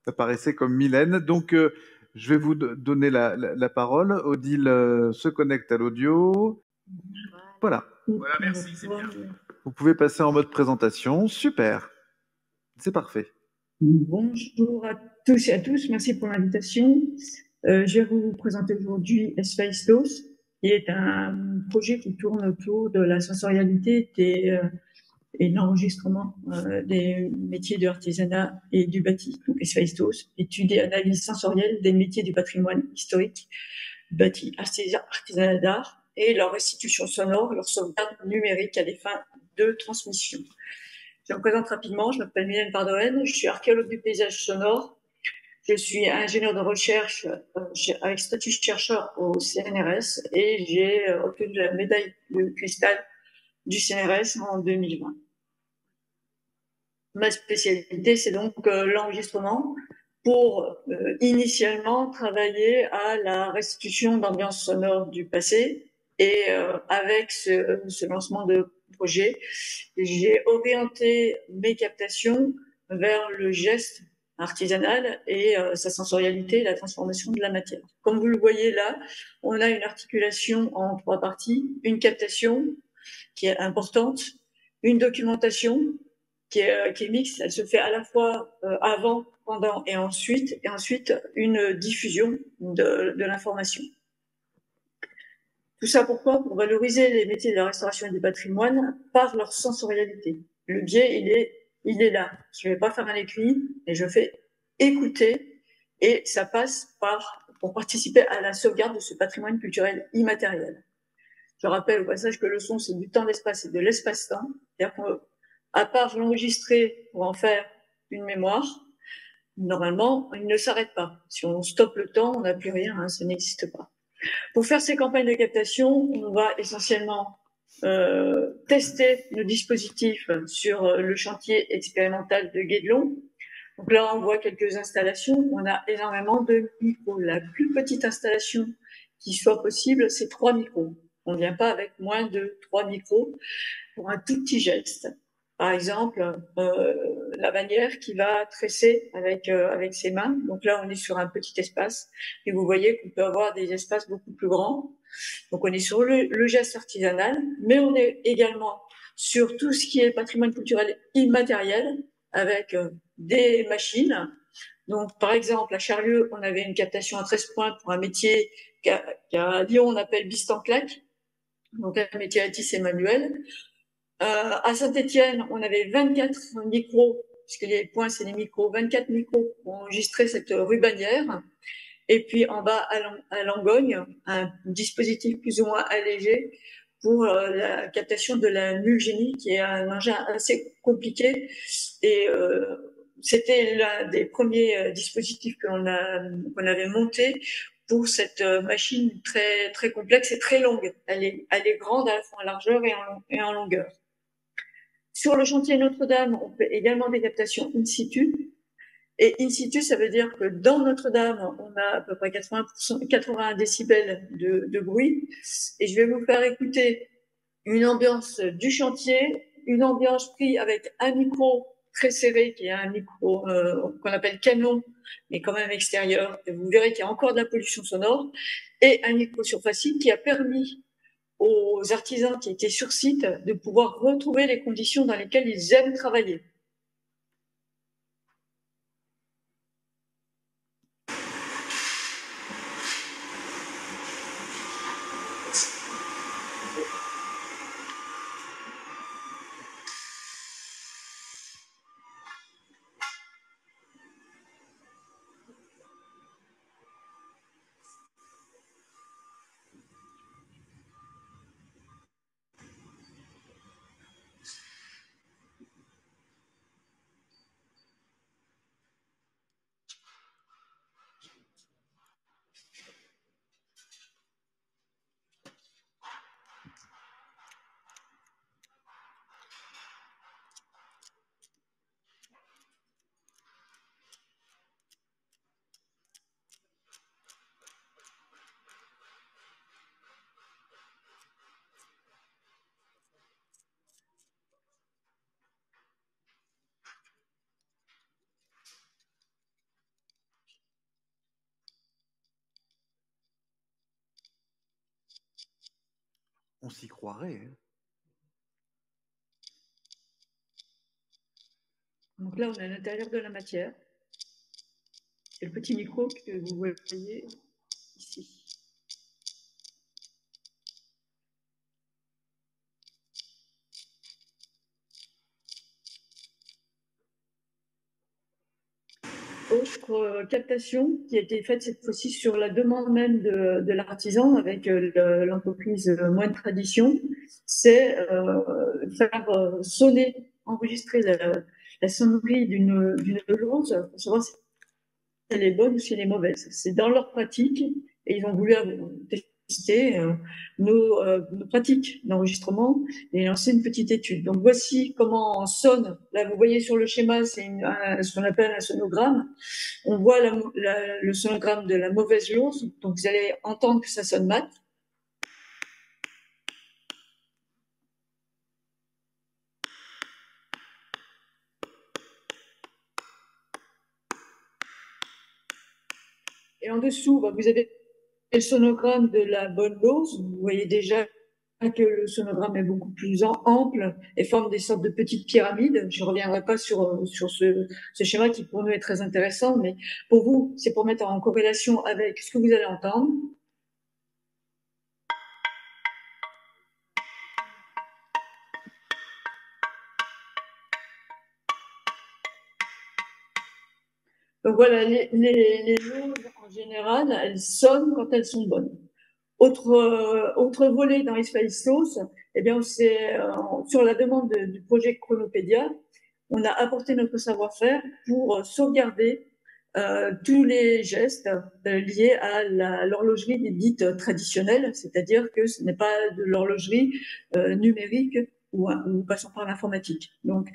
Ça paraissait comme Mylène. Donc, je vais vous donner la parole. Odile se connecte à l'audio. Voilà. Voilà, merci, c'est bien. Vous pouvez passer en mode présentation. Super. C'est parfait. Bonjour à tous et à tous. Merci pour l'invitation. Je vais vous présenter aujourd'hui Esfaistos, qui est un projet qui tourne autour de la sensorialité et de l'enregistrement des métiers de l'artisanat et du bâti. Donc, Esfaistos, étude et analyse sensorielle des métiers du patrimoine historique, bâti, artisanat d'art et leur restitution sonore, leur sauvegarde numérique à des fins de transmission. Je me présente rapidement, je m'appelle Mylène Pardoen, je suis archéologue du paysage sonore, je suis ingénieur de recherche avec statut chercheur au CNRS et j'ai obtenu la médaille de cristal du CNRS en 2020. Ma spécialité, c'est donc l'enregistrement pour initialement travailler à la restitution d'ambiance sonore du passé. Et avec ce lancement de projet, j'ai orienté mes captations vers le geste artisanal et sa sensorialité et la transformation de la matière. Comme vous le voyez là, on a une articulation en 3 parties, une captation qui est importante, une documentation qui est mixte, elle se fait à la fois avant, pendant et ensuite une diffusion de l'information. Tout ça pourquoi? Pour valoriser les métiers de la restauration et du patrimoine par leur sensorialité. Le biais, il est là. Je ne vais pas faire un écrit, mais je fais écouter et ça passe pour participer à la sauvegarde de ce patrimoine culturel immatériel. Je rappelle au passage que le son, c'est du temps, l'espace et de l'espace-temps. C'est-à-dire qu'à part l'enregistrer pour en faire une mémoire, normalement, il ne s'arrête pas. Si on stoppe le temps, on n'a plus rien, hein, ça n'existe pas. Pour faire ces campagnes de captation, on va essentiellement tester nos dispositifs sur le chantier expérimental de Guédelon. Donc là, on voit quelques installations. On a énormément de micros. La plus petite installation qui soit possible, c'est 3 micros. On ne vient pas avec moins de 3 micros pour un tout petit geste. Par exemple, la bannière qui va tresser avec ses mains. Donc là, on est sur un petit espace. Et vous voyez qu'on peut avoir des espaces beaucoup plus grands. Donc on est sur le geste artisanal, mais on est également sur tout ce qui est patrimoine culturel immatériel avec des machines. Donc, par exemple, à Charlieu, on avait une captation à 13 points pour un métier qu'à Lyon, on appelle biste en claque. Donc, un métier à tisser manuel. À Saint-Étienne, on avait 24 micros, puisque les points, c'est les micros, 24 micros pour enregistrer cette rubanière. Et puis, en bas, à Langogne, un dispositif plus ou moins allégé pour la captation de la mulgénie, qui est un engin assez compliqué. Et c'était l'un des premiers dispositifs qu'on avait monté pour cette machine très, très complexe et très longue. Elle est grande à la fois en largeur et en longueur. Sur le chantier Notre-Dame, on fait également des captations in situ. Et in situ, ça veut dire que dans Notre-Dame, on a à peu près 80 décibels de bruit. Et je vais vous faire écouter une ambiance du chantier, une ambiance prise avec un micro très serré, qui est un micro qu'on appelle canon, mais quand même extérieur. Et vous verrez qu'il y a encore de la pollution sonore. Et un micro surfacique qui a permis aux artisans qui étaient sur site de pouvoir retrouver les conditions dans lesquelles ils aiment travailler. On s'y croirait. Hein. Donc là, on est à l'intérieur de la matière. C'est le petit micro que vous voyez ici. Autre captation qui a été faite cette fois-ci sur la demande même de l'artisan avec l'entreprise Moine Tradition, c'est faire sonner, enregistrer la sonnerie d'une lose pour savoir si elle est bonne ou si elle est mauvaise. C'est dans leur pratique et ils ont voulu tester nos pratiques d'enregistrement et lancer une petite étude. Donc voici comment on sonne. Là, vous voyez sur le schéma, c'est ce qu'on appelle un sonogramme. On voit le sonogramme de la mauvaise lose. Donc vous allez entendre que ça sonne mat. Et en dessous, vous avez le sonogramme de la bonne lose. Vous voyez déjà que le sonogramme est beaucoup plus ample et forme des sortes de petites pyramides. Je ne reviendrai pas sur ce schéma qui pour nous est très intéressant, mais pour vous, c'est pour mettre en corrélation avec ce que vous allez entendre. Donc voilà, les loses en général, elles sonnent quand elles sont bonnes. Autre volet dans Ispaïstos, eh bien, c'est sur la demande du projet Chronopédia, on a apporté notre savoir-faire pour sauvegarder tous les gestes liés à l'horlogerie dite traditionnelle, c'est-à-dire que ce n'est pas de l'horlogerie numérique ou passant par l'informatique. Donc,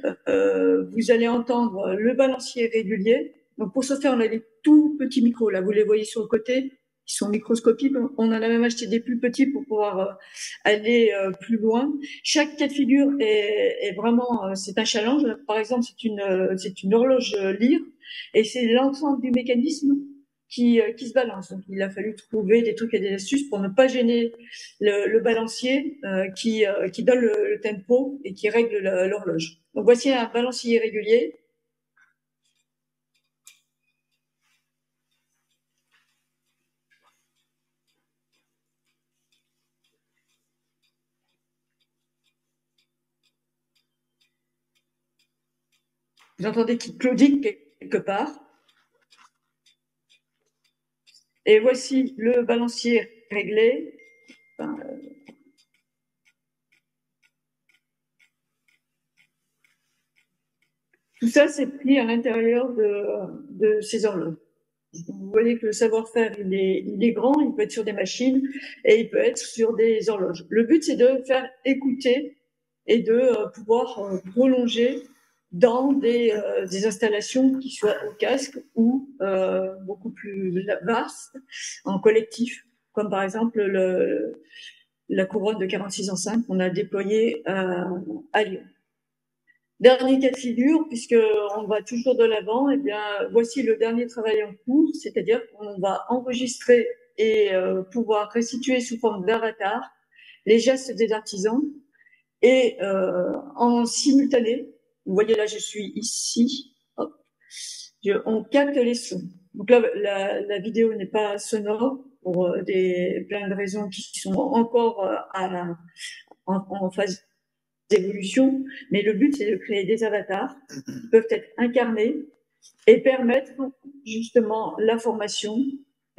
vous allez entendre le balancier régulier. Donc, pour ce faire, on a des tout petits micros. Là, vous les voyez sur le côté, qui sont microscopiques. On en a même acheté des plus petits pour pouvoir aller plus loin. Chaque cas de figure est vraiment, c'est un challenge. Par exemple, c'est une horloge lyre et c'est l'ensemble du mécanisme qui se balance. Donc, il a fallu trouver des trucs et des astuces pour ne pas gêner le balancier qui donne le tempo et qui règle l'horloge. Donc, voici un balancier régulier. Vous entendez qu'il claudine quelque part. Et voici le balancier réglé. Enfin, tout ça, c'est pris à l'intérieur de ces horloges. Vous voyez que le savoir-faire, il est grand, il peut être sur des machines et il peut être sur des horloges. Le but, c'est de faire écouter et de pouvoir prolonger dans des installations qui soient au casque ou beaucoup plus vastes, en collectif, comme par exemple la couronne de 46 en 5 qu'on a déployée à Lyon. Dernier cas de figure, puisqu'on va toujours de l'avant, eh bien, voici le dernier travail en cours, c'est-à-dire qu'on va enregistrer et pouvoir restituer sous forme d'avatar les gestes des artisans et en simultané. Vous voyez là, je suis ici. Hop, on capte les sons. Donc là, la vidéo n'est pas sonore pour plein de raisons qui sont encore en phase d'évolution, mais le but, c'est de créer des avatars qui peuvent être incarnés et permettre justement la formation.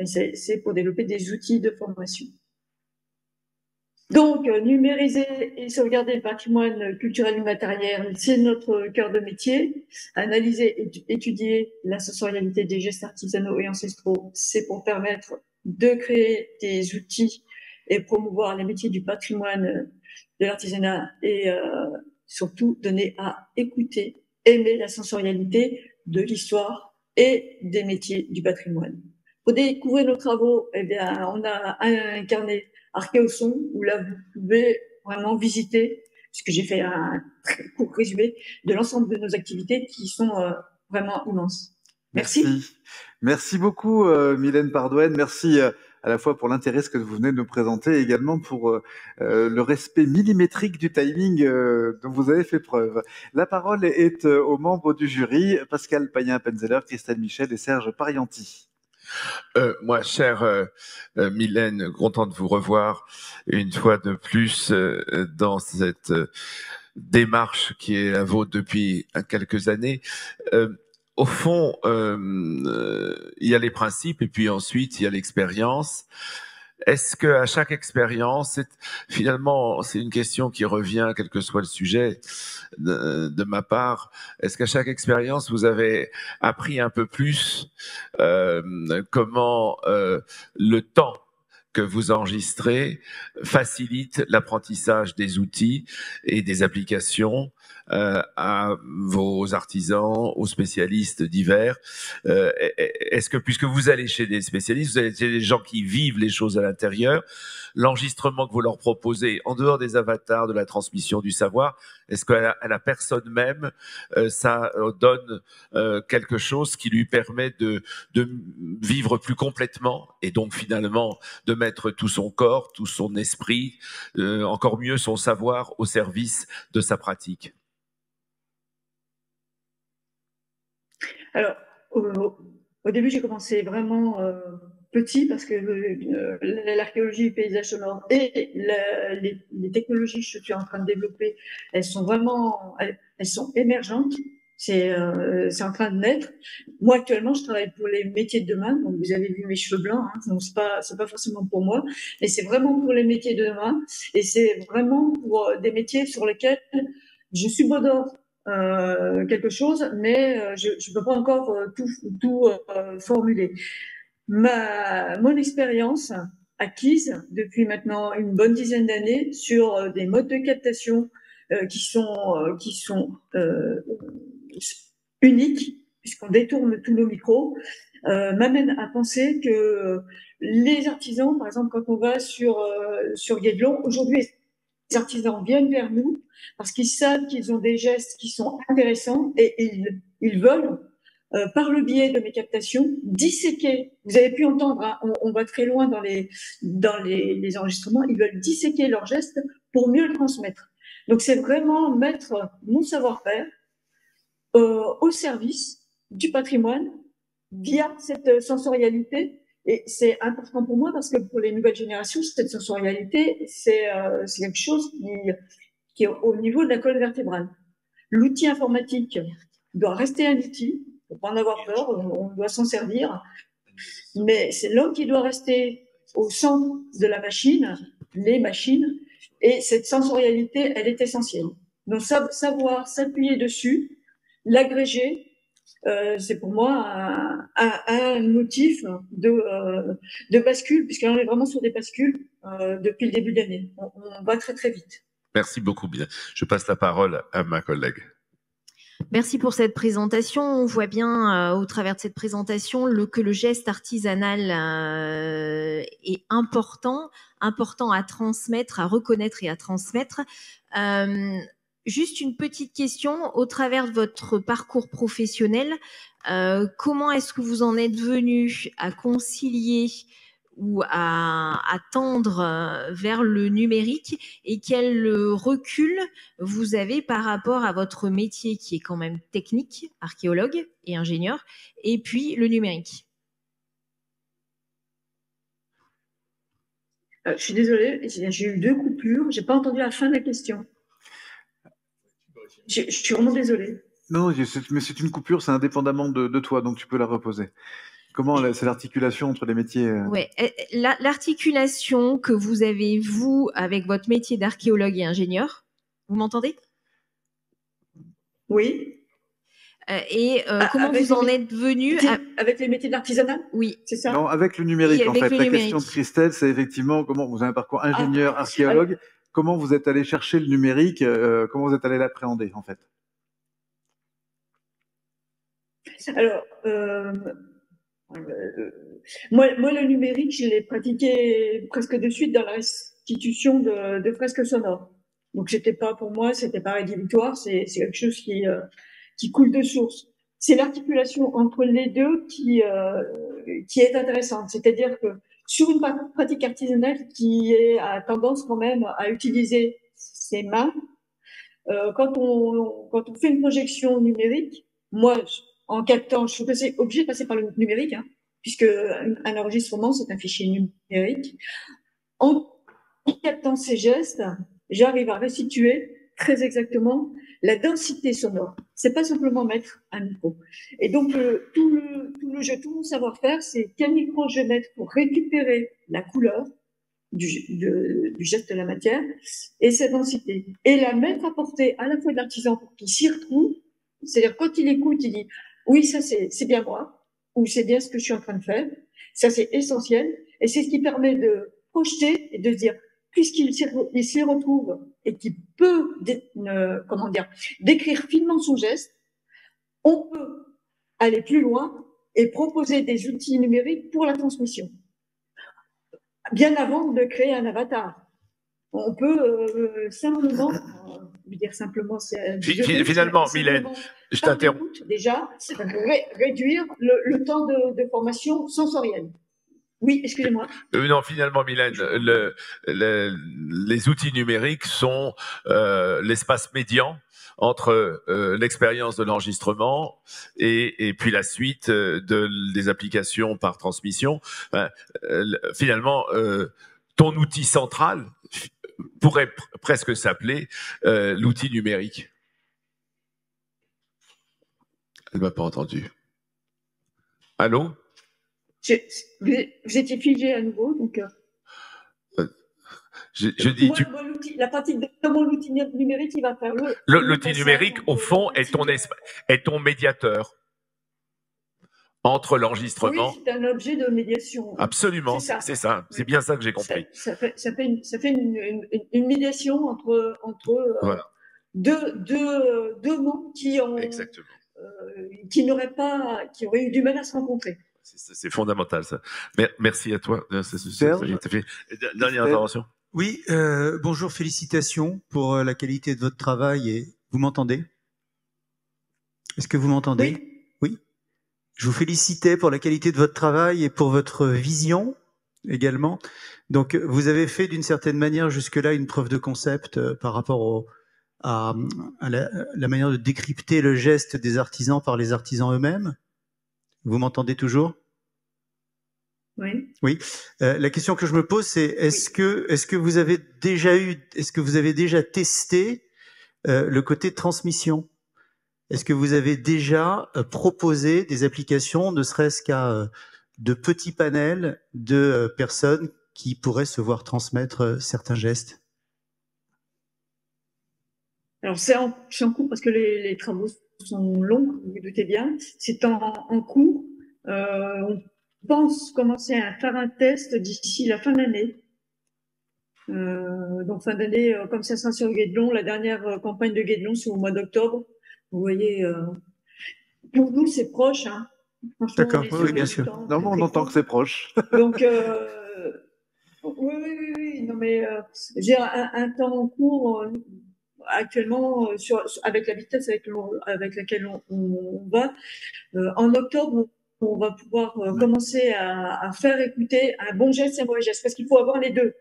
C'est pour développer des outils de formation. Donc, numériser et sauvegarder le patrimoine culturel immatériel, c'est notre cœur de métier. Analyser et étudier la sensorialité des gestes artisanaux et ancestraux, c'est pour permettre de créer des outils et promouvoir les métiers du patrimoine de l'artisanat et surtout donner à écouter, aimer la sensorialité de l'histoire et des métiers du patrimoine. Pour découvrir nos travaux, eh bien, on a un carnet Archéoson où là vous pouvez vraiment visiter, puisque j'ai fait un très court résumé de l'ensemble de nos activités qui sont vraiment immenses. Merci. Merci beaucoup Mylène Pardouenne. Merci à la fois pour l'intérêt que vous venez de nous présenter, et également pour le respect millimétrique du timing dont vous avez fait preuve. La parole est aux membres du jury, Pascal Payen-Penzeller, Christelle Michel et Serge Parianti. Moi, chère Mylène, content de vous revoir une fois de plus dans cette démarche qui est la vôtre depuis quelques années. Au fond, il y a les principes et puis ensuite il y a l'expérience. Est-ce que à chaque expérience, finalement, c'est une question qui revient, quel que soit le sujet de ma part. Est-ce qu'à chaque expérience, vous avez appris un peu plus comment le temps que vous enregistrez facilite l'apprentissage des outils et des applications à vos artisans, aux spécialistes divers. Est-ce que, puisque vous allez chez des spécialistes, vous allez chez des gens qui vivent les choses à l'intérieur, l'enregistrement que vous leur proposez, en dehors des avatars, de la transmission du savoir, est-ce qu'à la personne même, ça donne quelque chose qui lui permet de vivre plus complètement et donc finalement de mettre tout son corps, tout son esprit, encore mieux son savoir au service de sa pratique? Alors, au début, j'ai commencé vraiment petit parce que l'archéologie, le paysage sonore et les technologies que je suis en train de développer, elles sont vraiment, elles sont émergentes. C'est en train de naître. Moi, actuellement, je travaille pour les métiers de demain. Donc, vous avez vu mes cheveux blancs, hein, donc c'est pas forcément pour moi, mais c'est vraiment pour les métiers de demain. Et c'est vraiment pour des métiers sur lesquels je subodore quelque chose, mais je peux pas encore tout formuler. Mon expérience acquise depuis maintenant une bonne dizaine d'années sur des modes de captation qui sont uniques, puisqu'on détourne tous nos micros, m'amène à penser que les artisans, par exemple, quand on va sur Guédelon, aujourd'hui, les artisans viennent vers nous parce qu'ils savent qu'ils ont des gestes qui sont intéressants et ils veulent, par le biais de mes captations, disséquer. Vous avez pu entendre, hein, on va très loin dans les enregistrements, ils veulent disséquer leurs gestes pour mieux le transmettre. Donc c'est vraiment mettre mon savoir-faire au service du patrimoine via cette sensorialité. Et c'est important pour moi parce que pour les nouvelles générations, cette sensorialité, c'est quelque chose qui est au niveau de la colonne vertébrale. L'outil informatique doit rester un outil, faut pas en avoir peur, on doit s'en servir, mais c'est l'homme qui doit rester au centre de la machine, les machines, et cette sensorialité, elle est essentielle. Donc savoir s'appuyer dessus, l'agréger, c'est pour moi un motif de bascule, puisqu'on est vraiment sur des bascules depuis le début de l'année. On va très très vite. Merci beaucoup, bien. Je passe la parole à ma collègue. Merci pour cette présentation. On voit bien au travers de cette présentation que le geste artisanal est important à transmettre, à reconnaître et à transmettre. Juste une petite question, au travers de votre parcours professionnel, comment est-ce que vous en êtes venu à concilier ou à tendre vers le numérique et quel recul vous avez par rapport à votre métier qui est quand même technique, archéologue et ingénieur, et puis le numérique? Je suis désolée, j'ai eu 2 coupures, j'ai pas entendu la fin de la question. Je suis vraiment désolée. Non, mais c'est une coupure, c'est indépendamment de toi, donc tu peux la reposer. Comment c'est l'articulation entre les métiers? Ouais, l'articulation que vous avez, vous, avec votre métier d'archéologue et ingénieur. Vous m'entendez? Oui. Comment vous en êtes venu avec les métiers de l'artisanat? Oui. C'est ça? Non, avec le numérique, Oui, en fait. la question de Christelle, c'est effectivement comment vous avez un parcours ingénieur, archéologue. Comment vous êtes allé chercher le numérique? Comment vous êtes allé l'appréhender, en fait? Alors, moi, le numérique, je l'ai pratiqué presque de suite dans la restitution de fresques sonores. Donc, pour moi, c'était pas rédhibitoire, c'est quelque chose qui coule de source. C'est l'articulation entre les deux qui est intéressante. C'est-à-dire que sur une pratique artisanale qui a tendance quand même à utiliser ses mains, quand on fait une projection numérique, moi, en captant, je suis obligée de passer par le numérique, hein, puisque un enregistrement, c'est un fichier numérique. En captant ces gestes, j'arrive à restituer très exactement la densité sonore. C'est pas simplement mettre un micro. Et donc, tout le jeu, tout mon savoir-faire, c'est quel micro je vais mettre pour récupérer la couleur du geste de la matière et sa densité. Et la mettre à portée à la fois de l'artisan pour qu'il s'y retrouve. C'est-à-dire, quand il écoute, il dit, oui, ça c'est bien moi, ou c'est bien ce que je suis en train de faire. Ça, c'est essentiel. Et c'est ce qui permet de projeter et de se dire, puisqu'il s'y retrouve et qu'il peut, comment dire, décrire finement son geste, on peut aller plus loin et proposer des outils numériques pour la transmission. Bien avant de créer un avatar. On peut simplement, dire simplement, finalement, Mylène, je t'interromps. Déjà, réduire le temps de formation sensorielle. Oui, excusez-moi. Non, finalement, Mylène, les outils numériques sont l'espace médian entre l'expérience de l'enregistrement et puis la suite des applications par transmission. Finalement, ton outil central pourrait presque s'appeler l'outil numérique. Elle m'a pas entendu. Allô? Vous étiez figé à nouveau, donc. Je dis, la pratique de comment l'outil numérique, il va faire l'outil numérique, au fond, est ton médiateur entre l'enregistrement. Oui, c'est un objet de médiation. Absolument, c'est ça. C'est bien ça que j'ai compris. Ça fait une médiation entre voilà. deux mondes qui ont, exactement. Qui auraient eu du mal à se rencontrer. C'est fondamental, ça. Merci à toi. Dernière intervention. Oui, bonjour, félicitations pour la qualité de votre travail. Et vous m'entendez? Est-ce que vous m'entendez? Oui. Je vous félicitais pour la qualité de votre travail et pour votre vision également. Donc, vous avez fait d'une certaine manière jusque-là une preuve de concept par rapport à la manière de décrypter le geste des artisans par les artisans eux-mêmes. Vous m'entendez toujours? Oui. Oui. La question que je me pose, c'est est-ce que vous avez déjà testé le côté transmission? Est-ce que vous avez déjà proposé des applications, ne serait-ce qu'à de petits panels de personnes qui pourraient se voir transmettre certains gestes? Alors c'est en cours parce que les travaux sont longs, vous vous doutez bien. C'est en cours. On pense commencer à faire un test d'ici la fin d'année. Donc fin d'année, comme ça sera sur Guédelon, la dernière campagne de Guédelon, c'est au mois d'octobre. Vous voyez, pour nous c'est proche. Hein. D'accord, oui, bien sûr. Non, mais on entend que c'est proche. Donc oui. Non mais j'ai un temps en cours actuellement avec la vitesse avec laquelle on va. En octobre, on va pouvoir commencer à faire écouter un bon geste et un mauvais geste, parce qu'il faut avoir les deux.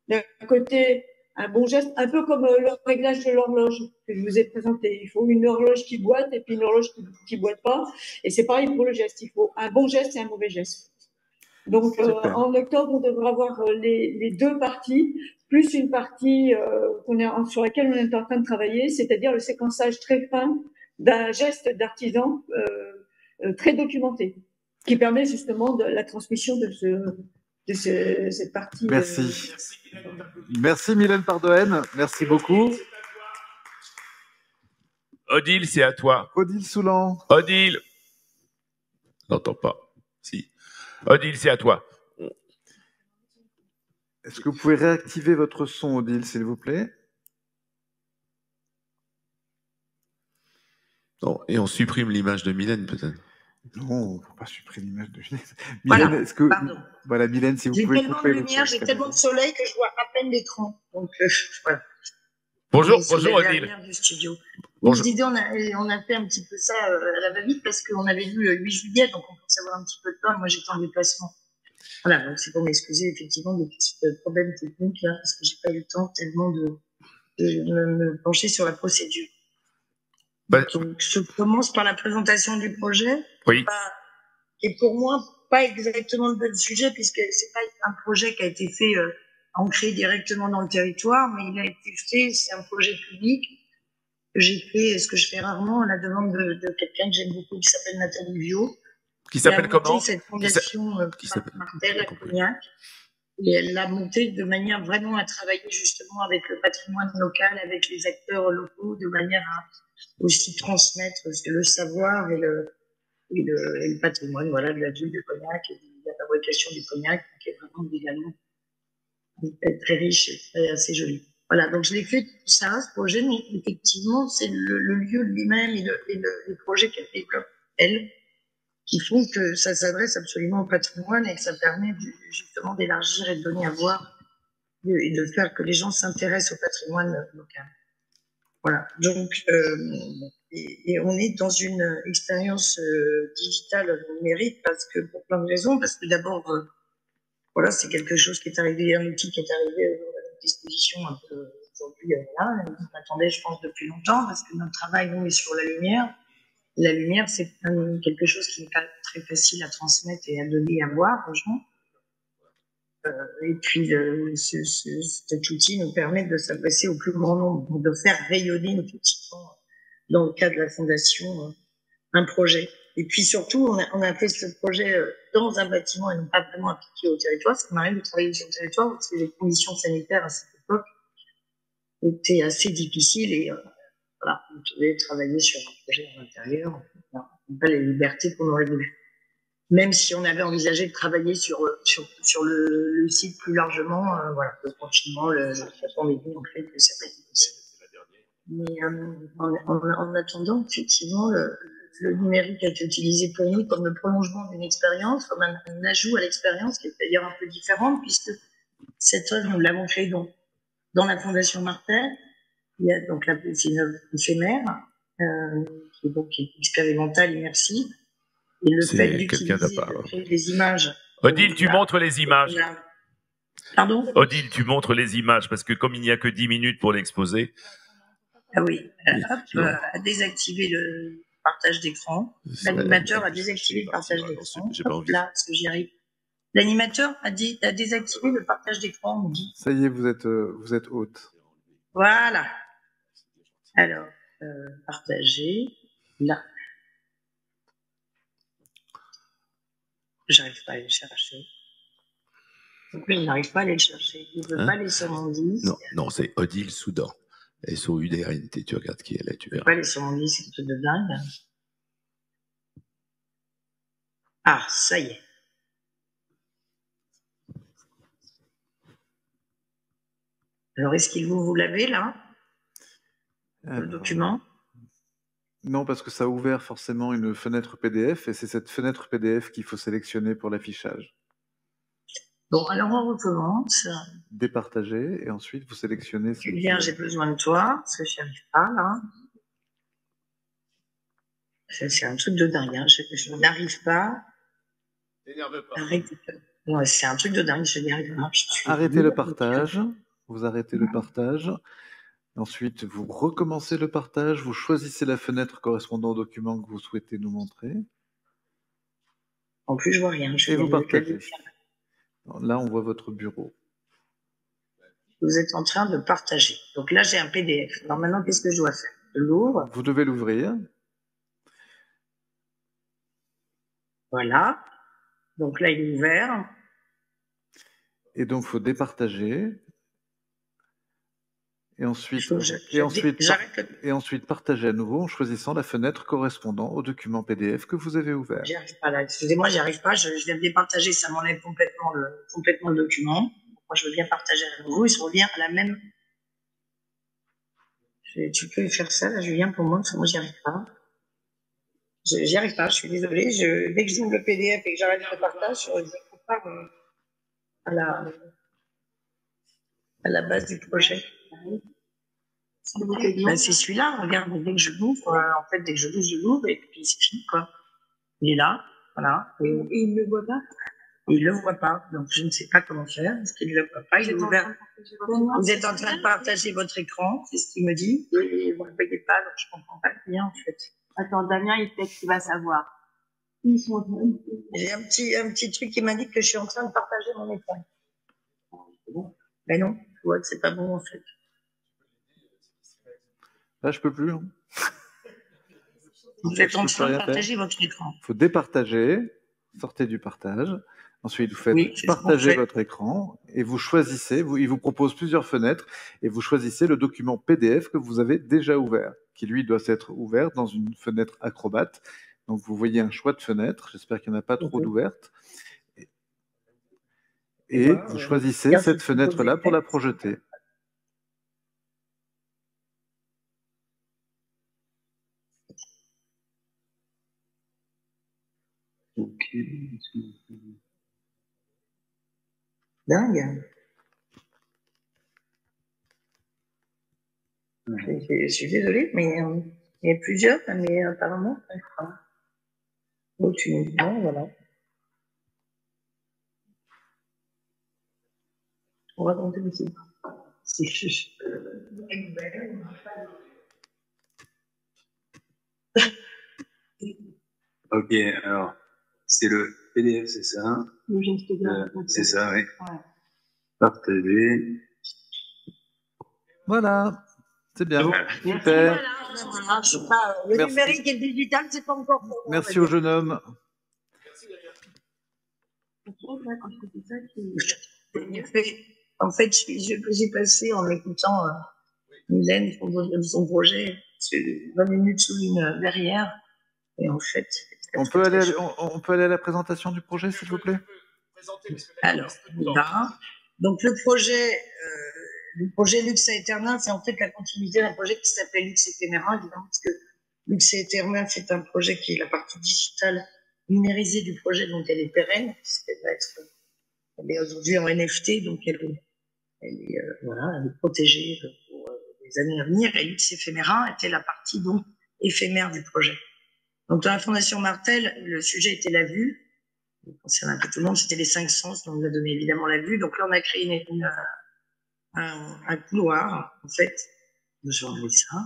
D'un côté, un bon geste, un peu comme le réglage de l'horloge que je vous ai présenté. Il faut une horloge qui boite et puis une horloge qui boite pas. Et c'est pareil pour le geste. Il faut un bon geste et un mauvais geste. Donc, en octobre, on devra avoir les deux parties, plus une partie sur laquelle on est en train de travailler, c'est-à-dire le séquençage très fin d'un geste d'artisan très documenté, qui permet justement de la transmission de cette partie. Merci. Merci Mylène Pardoën, merci beaucoup. Odile, c'est à toi. Odile Soulan. Odile. N'entends pas. Si. Odile, c'est à toi. Est-ce que vous pouvez réactiver votre son, Odile, s'il vous plaît? Non, et on supprime l'image de Mylène, peut-être. Non, on ne peut pas supprimer l'image de Mylène. Mylène, voilà, est-ce que... pardon. Voilà, Mylène, si vous pouvez couper... J'ai tellement de lumière, j'ai tellement de soleil que je vois à peine l'écran. Donc, voilà. Bonjour Odile. Du studio. Bonjour. Je disais, on a fait un petit peu ça à la va-vite parce qu'on avait vu le 8 juillet, donc on peut savoir un petit peu de temps. Moi, j'étais en déplacement. Voilà, donc c'est pour m'excuser effectivement des petits problèmes techniques là, parce que j'ai pas eu le temps tellement de me pencher sur la procédure. Bah, Donc je commence par la présentation du projet, oui. qui est pour moi pas exactement le bon sujet, puisque c'est pas un projet qui a été fait ancré directement dans le territoire, mais il a été fait, c'est un projet public que j'ai fait, ce que je fais rarement, à la demande de quelqu'un que j'aime beaucoup, qui s'appelle Nathalie Viau. Qui s'appelle comment? Cette fondation Martel à Cognac. Et elle l'a montée de manière vraiment à travailler justement avec le patrimoine local, avec les acteurs locaux, de manière à aussi transmettre le savoir et le patrimoine, voilà, de la ville de Cognac et de la fabrication du cognac, qui est vraiment également très riche et assez joli. Voilà, donc je l'ai fait tout ça, ce projet, mais effectivement, c'est le lieu lui-même et le projet qu'elle développe, elle, qui font que ça s'adresse absolument au patrimoine et que ça permet justement d'élargir et de donner à voir et de faire que les gens s'intéressent au patrimoine local. Voilà, donc et on est dans une expérience digitale numérique parce que pour plein de raisons, parce que d'abord voilà, c'est quelque chose qui est arrivé, un outil qui est arrivé à notre disposition un peu aujourd'hui là, on attendait je pense depuis longtemps parce que notre travail nous est sur la lumière. La lumière, c'est quelque chose qui n'est pas très facile à transmettre et à donner, à voir, franchement. Et puis, cet outil nous permet de s'adresser au plus grand nombre, de faire rayonner effectivement, dans le cas de la fondation, un projet. Et puis surtout, on a fait ce projet dans un bâtiment et non pas vraiment appliqué au territoire, ce qui m'arrive de travailler sur le territoire parce que les conditions sanitaires à cette époque étaient assez difficiles et voilà, on devait travailler sur un projet à l'intérieur, on n'a pas les libertés qu'on aurait voulu. Même si on avait envisagé de travailler sur le site plus largement, voilà, le confinement, la pandémie, en fait, que ça n'a pas été possible. Mais en attendant, effectivement, le numérique a été utilisé pour nous comme le prolongement d'une expérience, comme un ajout à l'expérience, qui est d'ailleurs un peu différente, puisque cette œuvre, nous l'avons créée dans la Fondation Martel. Il y a donc c'est une œuvre éphémère, qui est expérimentale, immersive. Et le fait d'utiliser, de créer des images. Odile, tu montres les images. Pardon ? Odile, tu montres les images, parce que comme il n'y a que 10 minutes pour l'exposer. Ah oui, à désactiver le partage d'écran. L'animateur a désactivé le partage d'écran. Là, parce que j'y arrive. L'animateur a désactivé le partage d'écran, on dit. Ça y est, vous êtes haute. Voilà. Alors, partager, là. J'arrive pas à aller le chercher. Donc lui, il n'arrive pas à aller le chercher. Il ne veut pas aller sur mon disque. Non, c'est Odile Soudan. S-O-U-D-A-N-T. Tu regardes qui elle est, tu verras. Il ne veut pas aller sur mon disque, c'est un truc de dingue. Ah, ça y est. Alors, est-ce qu'il vous l'avez là, le document? Non, parce que ça a ouvert forcément une fenêtre PDF et c'est cette fenêtre PDF qu'il faut sélectionner pour l'affichage. Bon, alors on recommence. Départager et ensuite vous sélectionnez. Julien, j'ai besoin de toi parce que je n'y arrive pas là. C'est un truc de dingue, hein. Je n'arrive pas. T'énerve pas. Ouais, c'est un truc de dingue, je n'y arrive pas. Arrêtez le partage. Vous arrêtez le partage. Ensuite, vous recommencez le partage. Vous choisissez la fenêtre correspondant au document que vous souhaitez nous montrer. En plus, je vois rien. Et vous partagez. Là, on voit votre bureau. Vous êtes en train de partager. Donc là, j'ai un PDF. Alors maintenant, qu'est-ce que je dois faire? Je l'ouvre. Vous devez l'ouvrir. Voilà. Donc là, il est ouvert. Et donc, il faut départager. Et ensuite, partager à nouveau en choisissant la fenêtre correspondant au document PDF que vous avez ouvert. J'y arrive pas là. Excusez-moi, j'y arrive pas. Je viens de départager. Ça m'enlève complètement le document. Moi, je veux bien partager à nouveau. Il se revient à la même. Tu peux faire ça, là, Julien, pour moi, parce que moi, j'y arrive pas. J'y arrive pas. Je suis désolée. Dès que j'ouvre le PDF et que j'arrête le partage, je ne pas à la base du projet. Ben, c'est celui-là, regarde, dès que je l'ouvre, dès que je l'ouvre, et puis c'est fini, quoi. Il est là, voilà. Et il me voit pas. Il ne le voit pas, donc je ne sais pas comment faire, parce qu'il ne le voit pas. Il est ouvert. Vous êtes en train de partager votre écran, c'est ce qu'il me dit, et vous ne le voyez pas, donc je ne comprends pas bien en fait. Attends, Damien, il peut-être qu'il va savoir. J'ai un petit truc qui m'indique que je suis en train de partager mon écran. Mais non, je vois que c'est pas bon en fait. Là, je peux plus. Hein. Vous êtes en train de partager votre écran. Il faut départager, sortez du partage. Ensuite, vous faites partager votre écran et vous choisissez, il vous propose plusieurs fenêtres et vous choisissez le document PDF que vous avez déjà ouvert, qui lui doit être ouvert dans une fenêtre Acrobat. Donc, vous voyez un choix de fenêtre. J'espère qu'il n'y en a pas trop d'ouvertes. Et vous choisissez cette fenêtre-là pour la projeter. Ok. Dingue. Je suis désolée, mais il y a plusieurs, mais apparemment, donc, bon, voilà. On va tenter aussi. Ok, alors, c'est le PDF, c'est ça? C'est ça, oui. Ouais. Partager. Voilà, c'est bien. Super. Le numérique et le digital, c'est pas encore pour moi. Merci au jeune homme. En fait, j'ai passé en écoutant Mylène, son projet, 20 minutes sous une verrière. Et en fait, on peut aller à la présentation du projet, s'il vous plaît? Alors, là, donc le projet Lux Aeterna, c'est en fait la continuité d'un projet qui s'appelle Lux Ephémera, évidemment, parce que Lux Aeterna, c'est un projet qui est la partie digitale numérisée du projet, donc elle est pérenne, elle est aujourd'hui en NFT, donc elle est protégée pour les années à venir. Et Lux Ephémera était la partie donc éphémère du projet. Donc dans la Fondation Martel, le sujet était la vue. Concernant un peu tout le monde, c'était les 5 sens, donc on a donné évidemment la vue. Donc là, on a créé un couloir, en fait. Je vais enlever ça.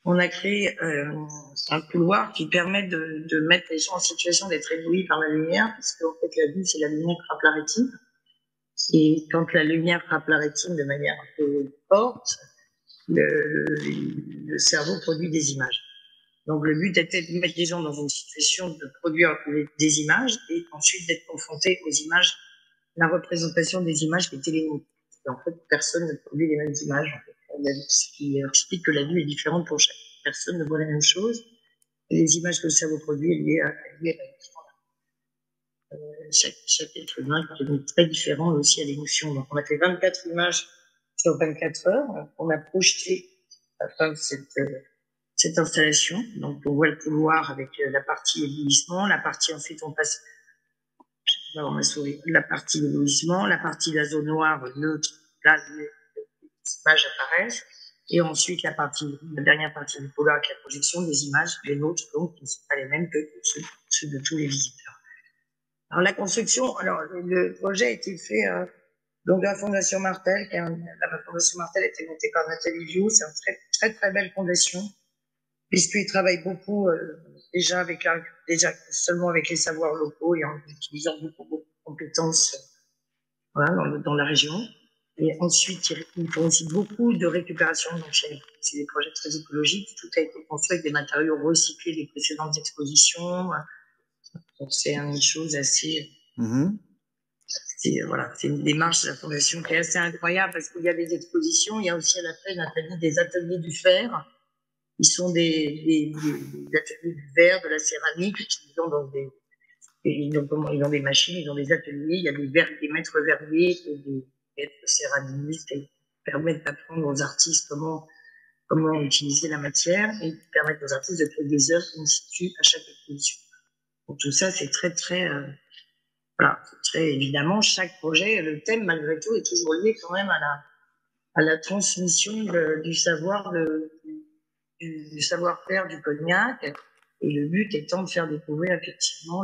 On a créé un couloir qui permet de mettre les gens en situation d'être éblouis par la lumière, parce qu'en fait, la vue, c'est la lumière qui frappe la rétine. Et quand la lumière frappe la rétine de manière un peu forte, le cerveau produit des images. Donc le but était de mettre les gens dans une situation de produire des images et ensuite d'être confrontés aux images, la représentation des images qui étaient les nôtres. En fait, personne ne produit les mêmes images. En fait. Ce qui explique que la vue est différente pour chaque personne, ne voit la même chose. Et les images que le cerveau produit est liées à chaque être humain qui est très différent aussi à l'émotion. Donc on a fait 24 images sur 24 heures. On a projeté à la fin de cette installation. Donc, on voit le couloir avec la partie éblouissement, la partie, ensuite, on passe, la partie éblouissement, la partie de la zone noire neutre, là, les images apparaissent, et ensuite, la dernière partie du couloir avec la projection des images, les nôtres, donc, qui ne sont pas les mêmes que ceux de tous les visiteurs. Alors, la construction, le projet a été fait, donc, la Fondation Martel, la Fondation Martel a été montée par Nathalie Viau, c'est une très, très, très belle fondation, puisqu'il travaille beaucoup déjà seulement avec les savoirs locaux et en utilisant beaucoup de compétences dans la région. Et ensuite, ils font aussi beaucoup de récupération. Donc, c'est des projets très écologiques. Tout a été construit avec des matériaux recyclés des précédentes expositions. Donc, c'est une chose assez... C'est une démarche de la Fondation qui est assez incroyable parce qu'il y a des expositions. Il y a aussi à la fin, Nathalie, des ateliers du fer. Ils sont des ateliers du verre, de la céramique, ils ont des machines, ils ont des ateliers, il y a des maîtres verriers et des maîtres céramistes qui permettent d'apprendre aux artistes comment utiliser la matière et qui permettent aux artistes de créer des œuvres in situ à chaque exposition. Donc tout ça, c'est très, très, évidemment, chaque projet, le thème, malgré tout, est toujours lié quand même à la transmission du savoir du savoir-faire du Cognac, et le but étant de faire découvrir effectivement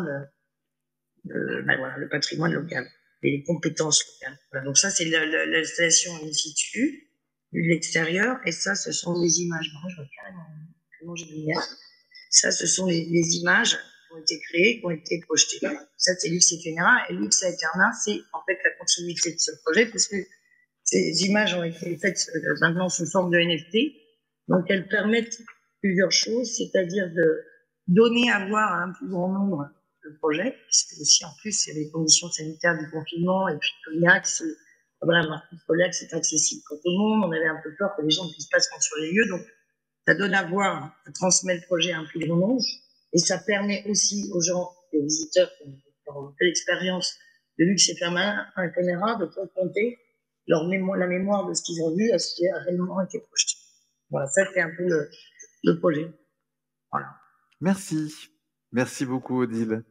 voilà, le patrimoine local et les compétences locales. Voilà, donc ça, c'est l'installation in situ, de l'extérieur, et ça, ce sont les images. Bon, je vais carrément manger de lumière. Ça, ce sont les images qui ont été créées, qui ont été projetées. Ça, c'est Lux Ephémera, et Lux Aeterna, c'est en fait la continuité de ce projet, parce que ces images ont été faites maintenant sous forme de NFT, donc elles permettent plusieurs choses, c'est-à-dire de donner à voir à un plus grand nombre le projet, puisque aussi en plus il y a les conditions sanitaires du confinement, et puis Cognac, voilà, Marcus Cognac, c'est accessible pour tout le monde, on avait un peu peur que les gens ne puissent pas se rendre sur les lieux, donc ça donne à voir, à transmettre le projet à un plus grand nombre, et ça permet aussi aux gens, aux visiteurs qui ont fait l'expérience de Lux Ephémera, de confronter la mémoire de ce qu'ils ont vu à ce qui a réellement été projeté. Voilà, ça c'est un peu le projet. Voilà. Merci. Merci beaucoup, Odile.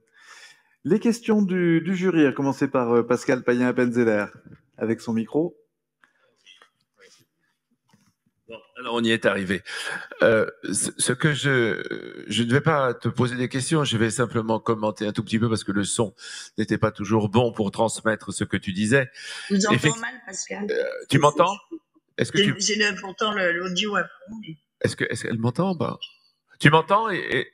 Les questions du jury, à commencer par Pascal Payen-Appenzeller, avec son micro. Bon, alors on y est arrivé. Ce que je ne vais pas te poser des questions, je vais simplement commenter un tout petit peu parce que le son n'était pas toujours bon pour transmettre ce que tu disais. Je vous entends mal, Pascal. Tu m'entends? Est-ce que j'ai pourtant l'audio à fond. Mais... Est-ce qu'elle m'entend? Tu m'entends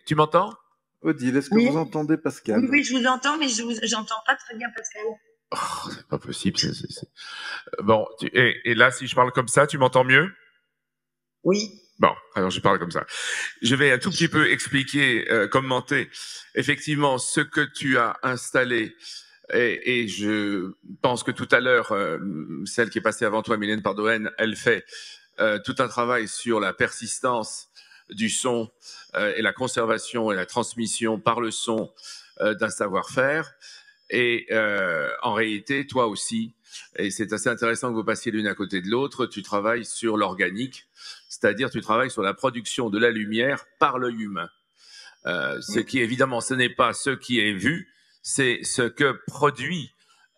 tu m'entends? Odile, est-ce que vous entendez Pascal? Oui, je vous entends, mais j'entends pas très bien Pascal. Oh, c'est pas possible. Bon, et là, si je parle comme ça, tu m'entends mieux? Oui. Bon, alors je parle comme ça. Je vais un tout petit peu expliquer, commenter effectivement ce que tu as installé. Et je pense que tout à l'heure, celle qui est passée avant toi, Mylène Pardoen, elle fait tout un travail sur la persistance du son et la conservation et la transmission par le son d'un savoir-faire. Et en réalité, toi aussi, et c'est assez intéressant que vous passiez l'une à côté de l'autre, tu travailles sur l'organique, c'est-à-dire tu travailles sur la production de la lumière par l'œil humain. Ce qui, évidemment, ce n'est pas ce qui est vu, c'est ce que produit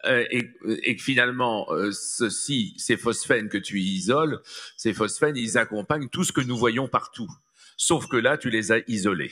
et finalement, ces phosphènes que tu isoles, ces phosphènes, ils accompagnent tout ce que nous voyons partout. Sauf que là, tu les as isolés.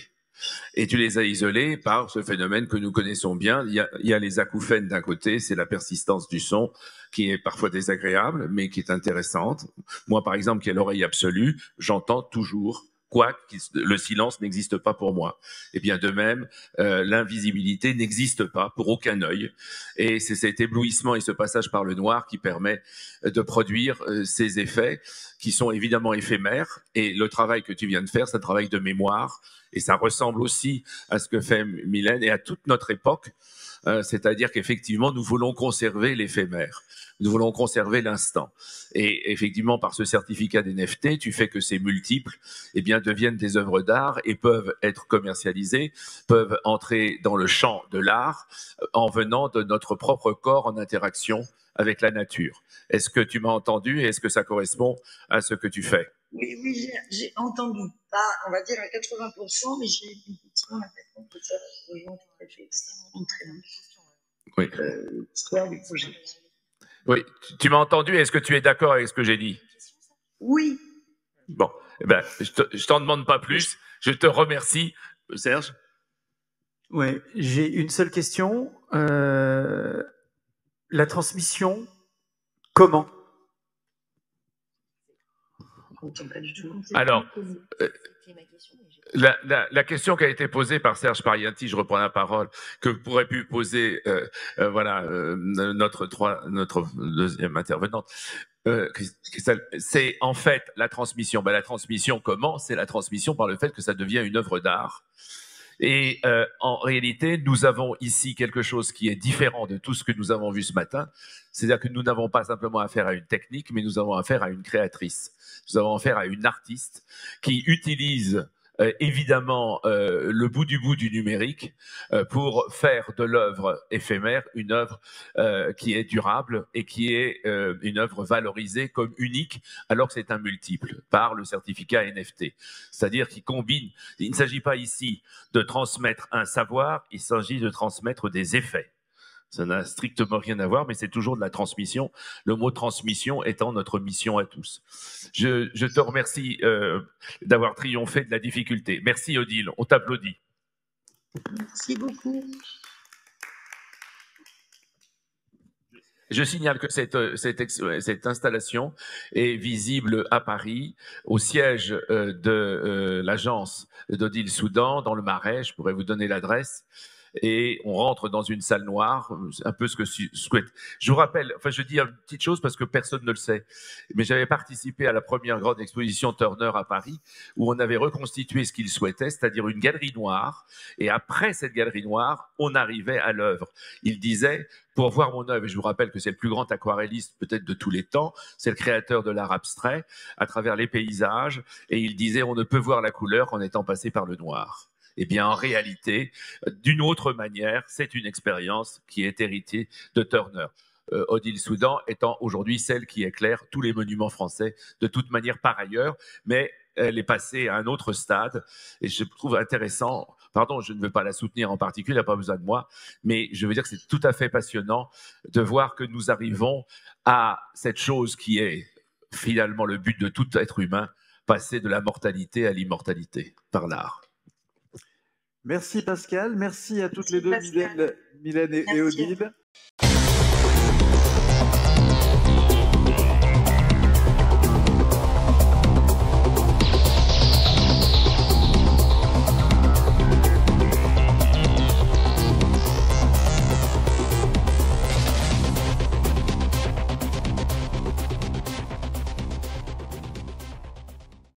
Et tu les as isolés par ce phénomène que nous connaissons bien. Il y a les acouphènes d'un côté, c'est la persistance du son qui est parfois désagréable, mais qui est intéressante. Moi, par exemple, qui ai l'oreille absolue, j'entends toujours, quoi, le silence n'existe pas pour moi. Et bien de même, l'invisibilité n'existe pas pour aucun œil. Et c'est cet éblouissement et ce passage par le noir qui permet de produire ces effets qui sont évidemment éphémères. Et le travail que tu viens de faire, c'est un travail de mémoire. Et ça ressemble aussi à ce que fait Mylène et à toute notre époque. C'est-à-dire qu'effectivement, nous voulons conserver l'éphémère. Nous voulons conserver l'instant. Et effectivement, par ce certificat d'NFT, tu fais que ces multiples deviennent des œuvres d'art et peuvent être commercialisées, peuvent entrer dans le champ de l'art en venant de notre propre corps en interaction avec la nature. Est-ce que tu m'as entendu et est-ce que ça correspond à ce que tu fais? Oui, j'ai entendu. Pas, on va dire à 80%, mais j'ai effectivement l'impression que ça rejoint tout à fait. Oui. L'histoire du projet. Oui, tu m'as entendu. Est-ce que tu es d'accord avec ce que j'ai dit? Oui. Bon, je t'en demande pas plus. Je te remercie. Serge? Oui, j'ai une seule question. La transmission, comment? Alors, la question qui a été posée par Serge Parienti, je reprends la parole, que pourrait pu poser notre deuxième intervenante, c'est en fait la transmission. La transmission, comment? C'est la transmission par le fait que ça devient une œuvre d'art. Et en réalité, nous avons ici quelque chose qui est différent de tout ce que nous avons vu ce matin. C'est-à-dire que nous n'avons pas simplement affaire à une technique, mais nous avons affaire à une créatrice. Nous avons affaire à une artiste qui utilise évidemment le bout du numérique pour faire de l'œuvre éphémère une œuvre qui est durable et qui est une œuvre valorisée comme unique alors que c'est un multiple par le certificat NFT. C'est-à-dire qu'il combine, il ne s'agit pas ici de transmettre un savoir, il s'agit de transmettre des effets. Ça n'a strictement rien à voir, mais c'est toujours de la transmission. Le mot transmission étant notre mission à tous. Je te remercie d'avoir triomphé de la difficulté. Merci Odile, on t'applaudit. Merci beaucoup. Je signale que cette installation est visible à Paris, au siège de l'agence d'Odile Soudan, dans le Marais. Je pourrais vous donner l'adresse. Et on rentre dans une salle noire, un peu ce que souhaite. Je vous rappelle, enfin je dis une petite chose parce que personne ne le sait, mais j'avais participé à la première grande exposition Turner à Paris, où on avait reconstitué ce qu'il souhaitait, c'est-à-dire une galerie noire, et après cette galerie noire, on arrivait à l'œuvre. Il disait, pour voir mon œuvre, et je vous rappelle que c'est le plus grand aquarelliste peut-être de tous les temps, c'est le créateur de l'art abstrait, à travers les paysages, et il disait, on ne peut voir la couleur qu'en étant passé par le noir. Eh bien, en réalité, d'une autre manière, c'est une expérience qui est héritée de Turner. Odile Soudan étant aujourd'hui celle qui éclaire tous les monuments français, de toute manière par ailleurs, mais elle est passée à un autre stade, et je trouve intéressant, pardon, je ne veux pas la soutenir en particulier, elle n'a pas besoin de moi, mais je veux dire que c'est tout à fait passionnant de voir que nous arrivons à cette chose qui est finalement le but de tout être humain, passer de la mortalité à l'immortalité par l'art. Merci Pascal, merci à toutes les deux, Mylène et Odile.